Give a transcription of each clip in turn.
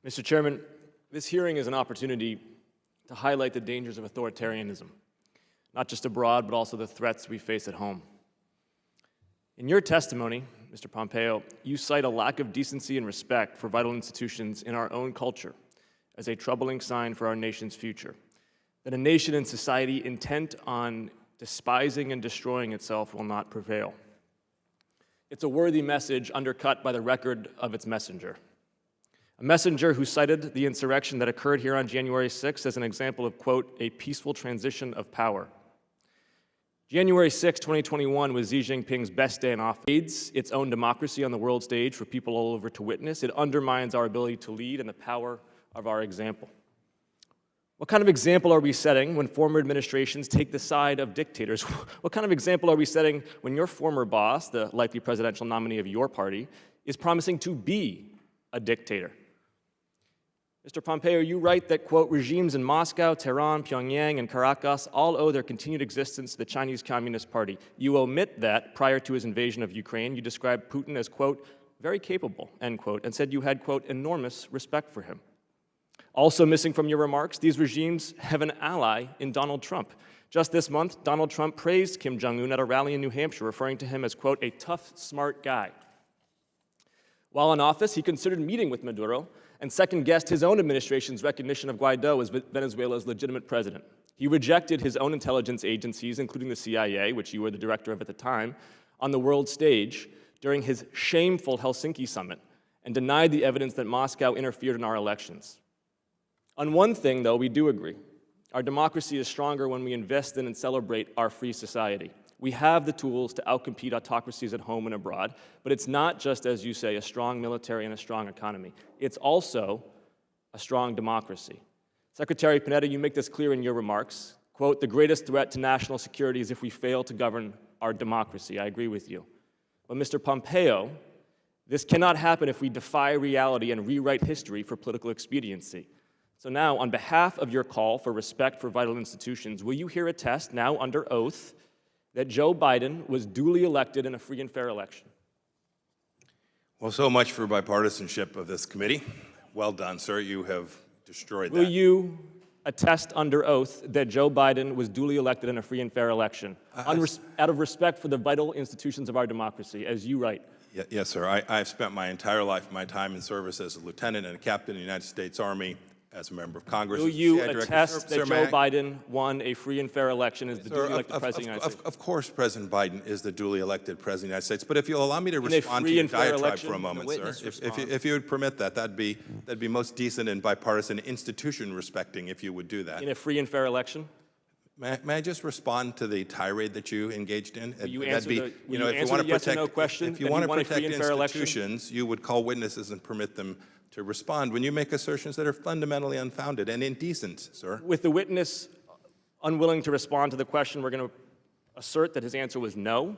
Mr. Chairman, this hearing is an opportunity to highlight the dangers of authoritarianism, not just abroad, but also the threats we face at home. In your testimony, Mr. Pompeo, you cite a lack of decency and respect for vital institutions in our own culture as a troubling sign for our nation's future, that a nation and society intent on despising and destroying itself will not prevail. It's a worthy message undercut by the record of its messenger. A messenger who cited the insurrection that occurred here on January 6th as an example of, quote, a peaceful transition of power. January 6, 2021 was Xi Jinping's best day in office. It aids its own democracy on the world stage for people all over to witness. It undermines our ability to lead and the power of our example. What kind of example are we setting when former administrations take the side of dictators? What kind of example are we setting when your former boss, the likely presidential nominee of your party, is promising to be a dictator? Mr. Pompeo, you write that, quote, regimes in Moscow, Tehran, Pyongyang, and Caracas all owe their continued existence to the Chinese Communist Party. You omit that prior to his invasion of Ukraine, you described Putin as, quote, very capable, end quote, and said you had, quote, enormous respect for him. Also missing from your remarks, these regimes have an ally in Donald Trump. Just this month, Donald Trump praised Kim Jong-un at a rally in New Hampshire, referring to him as, quote, a tough, smart guy. While in office, he considered meeting with Maduro and second-guessed his own administration's recognition of Guaido as Venezuela's legitimate president. He rejected his own intelligence agencies, including the CIA, which you were the director of at the time, on the world stage during his shameful Helsinki summit, and denied the evidence that Moscow interfered in our elections. On one thing, though, we do agree. Our democracy is stronger when we invest in and celebrate our free society. We have the tools to outcompete autocracies at home and abroad, but it's not just, as you say, a strong military and a strong economy. It's also a strong democracy. Secretary Panetta, you make this clear in your remarks. Quote, the greatest threat to national security is if we fail to govern our democracy. I agree with you. But Mr. Pompeo, this cannot happen if we defy reality and rewrite history for political expediency. So now, on behalf of your call for respect for vital institutions, will you here attest, now under oath, that Joe Biden was duly elected in a free and fair election? Well, so much for bipartisanship of this committee. Well done, sir. You have destroyed that. Will you attest under oath that Joe Biden was duly elected in a free and fair election, out of respect for the vital institutions of our democracy, as you write? Yes, sir. I've spent my entire life, my time in service as a lieutenant and a captain in the United States Army, as a member of Congress. Will you attest that Joe Biden won a free and fair election as the duly elected President of the United States? Of course, President Biden is the duly elected President of the United States. But if you'll allow me to respond to your diatribe for a moment, sir, if you would permit that, that'd be most decent and bipartisan, institution-respecting if you would do that. In a free and fair election? May I just respond to the tirade that you engaged in? Will you answer the yes or no question? If you want to protect institutions, you would call witnesses and permit them to respond when you make assertions that are fundamentally unfounded and indecent, sir. With the witness unwilling to respond to the question, we're going to assert that his answer was no.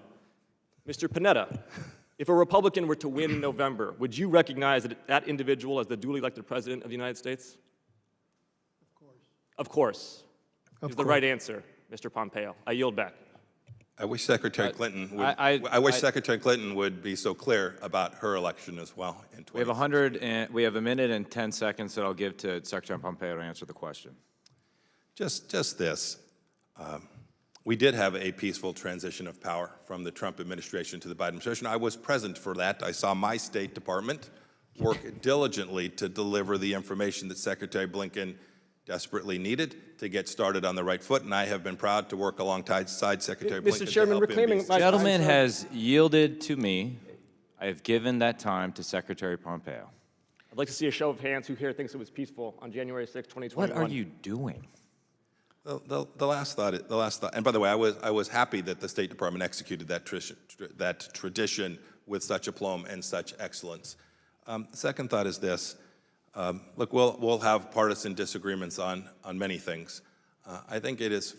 Mr. Panetta, if a Republican were to win in November, would you recognize that individual as the duly elected President of the United States? Of course. Of course. Is the right answer, Mr. Pompeo. I yield back. I wish Secretary Clinton would. Secretary Clinton would be so clear about her election as well. We have a minute and 10 seconds that I'll give to Secretary Pompeo to answer the question. Just this. We did have a peaceful transition of power from the Trump administration to the Biden administration. I was present for that. I saw my State Department work diligently to deliver the information that Secretary Blinken desperately needed to get started on the right foot, and I have been proud to work alongside Secretary Blinken. Mr. Chairman, reclaiming my time. The gentleman has yielded to me. I have given that time to Secretary Pompeo. I'd like to see a show of hands who here thinks it was peaceful on January 6, 2021. What are you doing? The last thought, and by the way, I was happy that the State Department executed that tradition with such aplomb and such excellence. The second thought is this. Look, we'll have partisan disagreements on many things. I think it is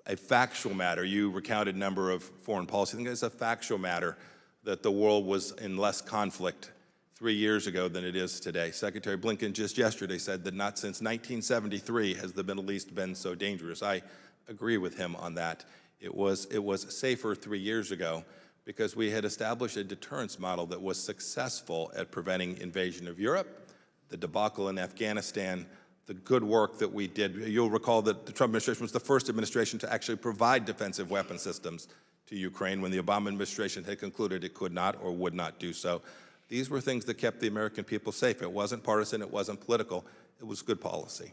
a factual matter. You recounted a number of foreign policy. I think it's a factual matter that the world was in less conflict 3 years ago than it is today. Secretary Blinken just yesterday said that not since 1973 has the Middle East been so dangerous. I agree with him on that. It was safer 3 years ago because we had established a deterrence model that was successful at preventing invasion of Europe, the debacle in Afghanistan, the good work that we did. You'll recall that the Trump administration was the first administration to actually provide defensive weapon systems to Ukraine when the Obama administration had concluded it could not or would not do so. These were things that kept the American people safe. It wasn't partisan, it wasn't political, it was good policy.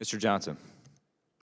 Mr. Johnson.